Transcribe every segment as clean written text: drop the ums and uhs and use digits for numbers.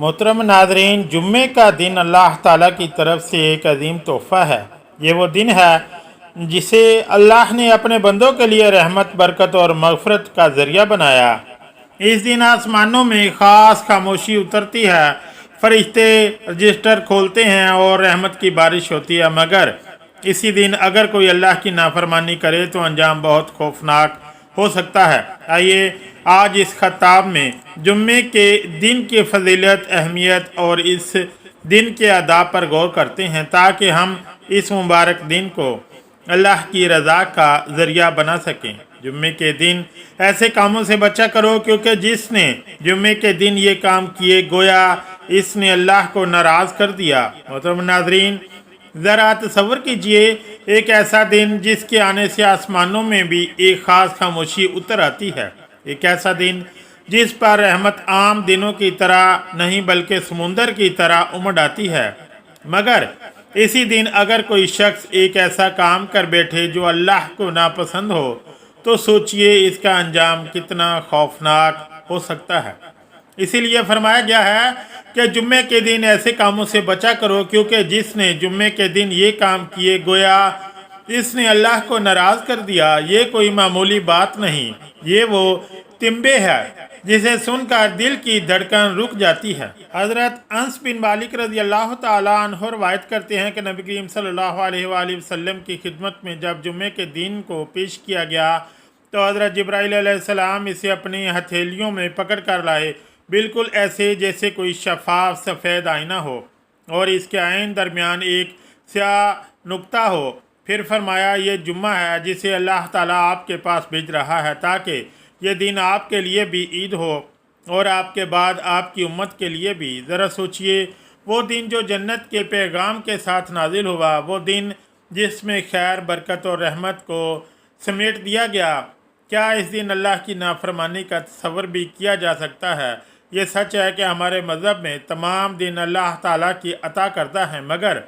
मोहतरम नादरीन, जुम्मे का दिन अल्लाह ताला की तरफ से एक अजीम तोहफ़ा है। ये वो दिन है जिसे अल्लाह ने अपने बंदों के लिए रहमत, बरकत और मग़फ़िरत का ज़रिया बनाया। इस दिन आसमानों में ख़ास खामोशी उतरती है, फरिश्ते रजिस्टर खोलते हैं और रहमत की बारिश होती है। मगर इसी दिन अगर कोई अल्लाह की नाफरमानी करे तो अंजाम बहुत खौफनाक हो सकता है। आइए आज इस खताब में जुम्मे के दिन की फजीलत, अहमियत और इस दिन के आदाब पर गौर करते हैं ताकि हम इस मुबारक दिन को अल्लाह की रज़ा का ज़रिया बना सकें। जुम्मे के दिन ऐसे कामों से बचा करो क्योंकि जिसने जुम्मे के दिन ये काम किए गोया इसने अल्लाह को नाराज़ कर दिया। मोहतरम नाज़रीन, ज़रा तसव्वुर कीजिए एक ऐसा दिन जिसके आने से आसमानों में भी एक ख़ास खामोशी उतर आती है। एक ऐसा दिन जिस पर रहमत आम दिनों की तरह नहीं बल्कि समुंदर की तरह उमड़ आती है। मगर इसी दिन अगर कोई शख्स एक ऐसा काम कर बैठे जो अल्लाह को नापसंद हो तो सोचिए इसका अंजाम कितना खौफनाक हो सकता है। इसीलिए फरमाया गया है कि जुम्मे के दिन ऐसे कामों से बचा करो क्योंकि जिसने जुम्मे के दिन ये काम किए गोया इसने अल्लाह को नाराज़ कर दिया। ये कोई मामूली बात नहीं, ये वो तिम्बे है जिसे सुनकर दिल की धड़कन रुक जाती है। हज़रत अनस बिन मालिक रज़ी अल्लाह ताला अन्हु रवायत करते हैं कि नबी करीम सल्लल्लाहु अलैहि वसल्लम की खिदमत में जब जुम्मे के दिन को पेश किया गया तो हज़रत जिब्राईल अलैहिस्सलाम इसे अपनी हथेलियों में पकड़ कर लाए, बिल्कुल ऐसे जैसे कोई शफाफ सफ़ेद आईना हो और इसके आइन दरमियान एक स्याह नुक्ता हो। फिर फरमाया, ये जुम्मा है जिसे अल्लाह ताला आपके पास भेज रहा है ताकि ये दिन आपके लिए भी ईद हो और आपके बाद आपकी उम्मत के लिए भी। ज़रा सोचिए वो दिन जो जन्नत के पैगाम के साथ नाजिल हुआ, वो दिन जिसमें खैर, बरकत और रहमत को समेट दिया गया। क्या इस दिन अल्लाह की नाफरमानी का तसव्वुर भी किया जा सकता है? ये सच है कि हमारे मज़हब में तमाम दिन अल्लाह ताला की अता करता है, मगर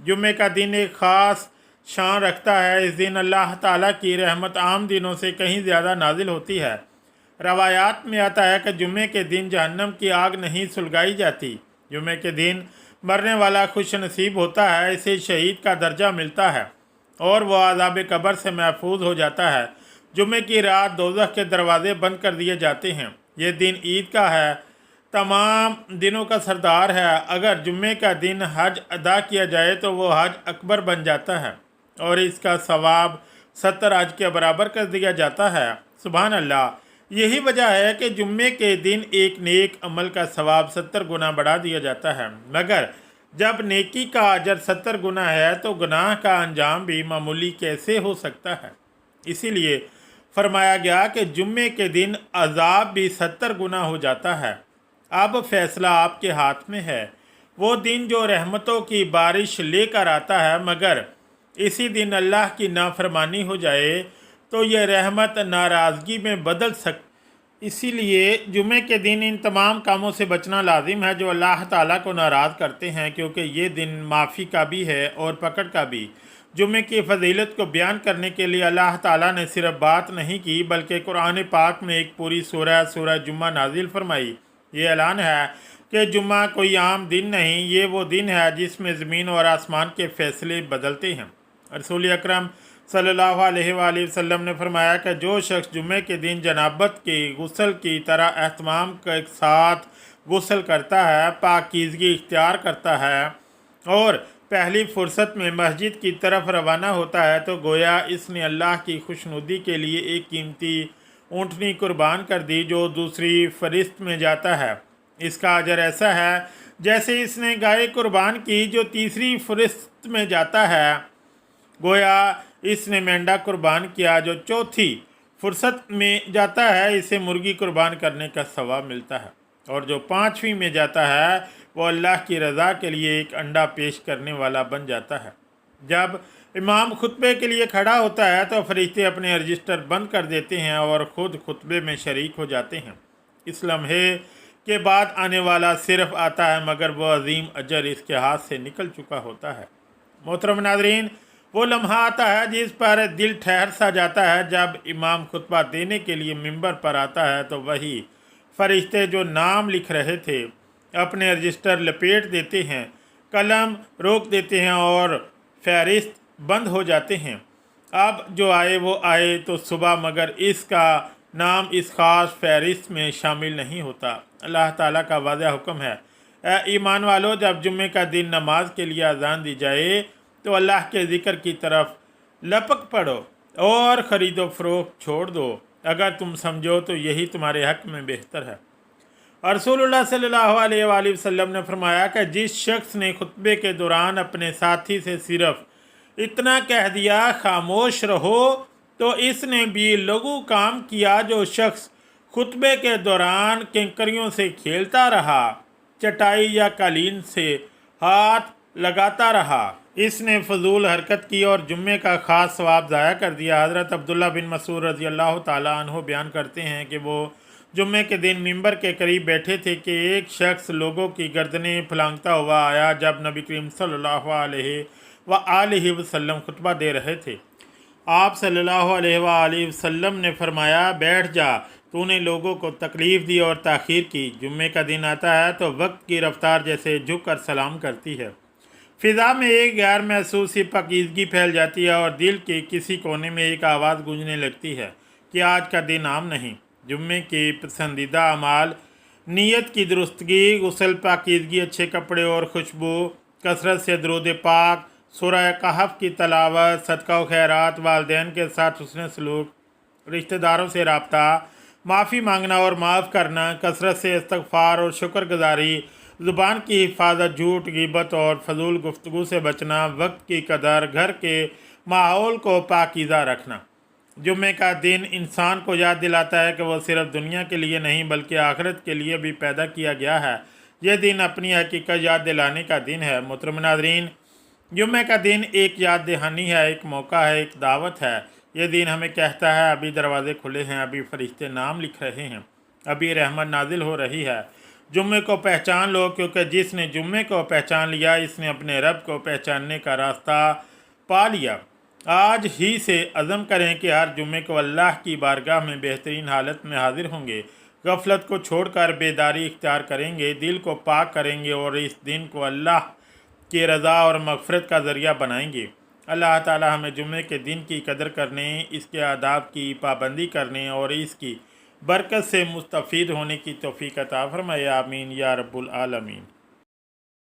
जुम्मे का दिन एक ख़ास शान रखता है। इस दिन अल्लाह ताला की रहमत आम दिनों से कहीं ज़्यादा नाजिल होती है। रवायात में आता है कि जुम्मे के दिन जहन्नम की आग नहीं सुलगाई जाती। जुम्मे के दिन मरने वाला खुश नसीब होता है, इसे शहीद का दर्जा मिलता है और वह आज़ाब कब्र से महफूज हो जाता है। जुम्मे की रात दोज़ख के दरवाज़े बंद कर दिए जाते हैं। ये दिन ईद का है, तमाम दिनों का सरदार है। अगर जुम्मे का दिन हज अदा किया जाए तो वो हज अकबर बन जाता है और इसका सवाब 70 हज के बराबर कर दिया जाता है। सुभान अल्लाह, यही वजह है कि जुम्मे के दिन एक नेक अमल का सवाब 70 गुना बढ़ा दिया जाता है। मगर जब नेकी का अजर 70 गुना है तो गुनाह का अंजाम भी मामूली कैसे हो सकता है? इसीलिए फरमाया गया कि जुम्मे के दिन अजाब भी 70 गुना हो जाता है। अब फैसला आपके हाथ में है। वो दिन जो रहमतों की बारिश लेकर आता है, मगर इसी दिन अल्लाह की नाफरमानी हो जाए तो यह रहमत नाराज़गी में बदल इसीलिए जुमे के दिन इन तमाम कामों से बचना लाजिम है जो अल्लाह ताला को नाराज़ करते हैं, क्योंकि ये दिन माफ़ी का भी है और पकड़ का भी। जुमे की फजीलत को बयान करने के लिए अल्लाह ताला ने सिर्फ बात नहीं की बल्कि कुरान पाक में एक पूरी सूरह जुम्मा नाजिल फरमाई। ये ऐलान है कि जुम्मा कोई आम दिन नहीं, ये वो दिन है जिसमें ज़मीन और आसमान के फ़ैसले बदलते हैं। रसूल अकरम सल्लल्लाहु अलैहि वसल्लम ने फरमाया कि जो शख्स जुम्मे के दिन जनाबत के गुस्ल की तरह एहतमाम के साथ गुस्ल करता है, पाकीज़गी इख्तियार करता है और पहली फुर्सत में मस्जिद की तरफ रवाना होता है तो गोया इसने अल्लाह की खुशनुदी के लिए एक कीमती ऊँटनी कुर्बान कर दी जो दूसरी फरिश्त में जाता है। इसका अजर ऐसा है जैसे इसने गाय कुर्बान की जो तीसरी फरिश्त में जाता है। गोया इसने मेंढा कुर्बान किया जो चौथी फुर्सत में जाता है, इसे मुर्गी कुर्बान करने का सवाब मिलता है। और जो पाँचवीं में जाता है वो अल्लाह की रज़ा के लिए एक अंडा पेश करने वाला बन जाता है। जब इमाम खुतबे के लिए खड़ा होता है तो फरिश्ते अपने रजिस्टर बंद कर देते हैं और ख़ुद खुतबे में शरीक हो जाते हैं। इस लम्हे के बाद आने वाला सिर्फ आता है, मगर वह अजीम अजर इसके हाथ से निकल चुका होता है। मोहतरम नाज़रीन, वो लम्हा आता है जिस पर दिल ठहर सा जाता है। जब इमाम खुतबा देने के लिए मिंबर पर आता है तो वही फरिश्ते जो नाम लिख रहे थे اپنے رجسٹر لپیٹ دیتے ہیں، قلم روک دیتے ہیں اور فہرست بند ہو جاتے ہیں۔ اب جو آئے وہ آئے تو صبح، مگر اس کا نام اس خاص فہرست میں شامل نہیں ہوتا۔ اللہ تعالیٰ کا واضح حکم ہے، اے ایمان والو، جب جمعے کا دن نماز کے لیے اذان دی جائے تو اللہ کے ذکر کی طرف لپک پڑو اور خرید و فروخت چھوڑ دو، اگر تم سمجھو تو یہی تمہارے حق میں بہتر ہے۔ اور رسول اللہ صلی اللہ علیہ وآلہ وسلم نے فرمایا کہ جس شخص نے خطبے کے دوران اپنے ساتھی سے صرف اتنا کہہ دیا خاموش رہو، تو اس نے بھی لغو کام کیا۔ جو شخص خطبے کے دوران کنکریوں سے کھیلتا رہا، چٹائی یا قالین سے ہاتھ لگاتا رہا، اس نے فضول حرکت کی اور جمعے کا خاص ثواب ضائع کر دیا۔ حضرت عبداللہ بن مسعود رضی اللہ تعالیٰ عنہ بیان کرتے ہیں کہ وہ جمعے کے دن ممبر کے قریب بیٹھے تھے کہ ایک شخص لوگوں کی گردنیں پھلانگتا ہوا آیا۔ جب نبی کریم صلی اللہ علیہ وآلہ وسلم خطبہ دے رہے تھے، آپ صلی اللہ علیہ وآلہ وسلم نے فرمایا، بیٹھ جا، تو نے لوگوں کو تکلیف دی اور تاخیر کی۔ جمعے کا دن آتا ہے تو وقت کی رفتار جیسے جھک کر سلام کرتی ہے، فضا میں ایک غیر محسوس سی پاکیزگی پھیل جاتی ہے اور دل کے کسی کونے میں ایک آواز گونجنے لگتی ہے کہ آج کا دن عام نہیں۔ جمعے کے پسندیدہ اعمال: نیت کی درستگی، غسل، پاکیزگی، اچھے کپڑے اور خوشبو، کثرت سے درود پاک، سورہ کہف کی تلاوت، صدقہ و خیرات، والدین کے ساتھ حسن سلوک، رشتہ داروں سے رابطہ، معافی مانگنا اور معاف کرنا، کثرت سے استغفار اور شکر گزاری، زبان کی حفاظت، جھوٹ، غیبت اور فضول گفتگو سے بچنا، وقت کی قدر، گھر کے ماحول کو پاکیزہ رکھنا۔ جمعے کا دن انسان کو یاد دلاتا ہے کہ وہ صرف دنیا کے لیے نہیں بلکہ آخرت کے لیے بھی پیدا کیا گیا ہے۔ یہ دن اپنی حقیقت یاد دلانے کا دن ہے۔ محترم ناظرین، جمعے کا دن ایک یاد دہانی ہے، ایک موقع ہے، ایک دعوت ہے۔ یہ دن ہمیں کہتا ہے ابھی دروازے کھلے ہیں، ابھی فرشتے نام لکھ رہے ہیں، ابھی رحمت نازل ہو رہی ہے۔ جمعے کو پہچان لو، کیونکہ جس نے جمعے کو پہچان لیا اس نے اپنے رب کو پہچاننے کا راستہ پا لیا۔ آج ہی سے عزم کریں کہ ہر جمعے کو اللہ کی بارگاہ میں بہترین حالت میں حاضر ہوں گے، غفلت کو چھوڑ کر بیداری اختیار کریں گے، دل کو پاک کریں گے اور اس دن کو اللہ کی رضا اور مغفرت کا ذریعہ بنائیں گے۔ اللہ تعالی ہمیں جمعے کے دن کی قدر کرنے، اس کے آداب کی پابندی کرنے اور اس کی برکت سے مستفید ہونے کی توفیق عطا فرمائے۔ آمین یا رب العالمین۔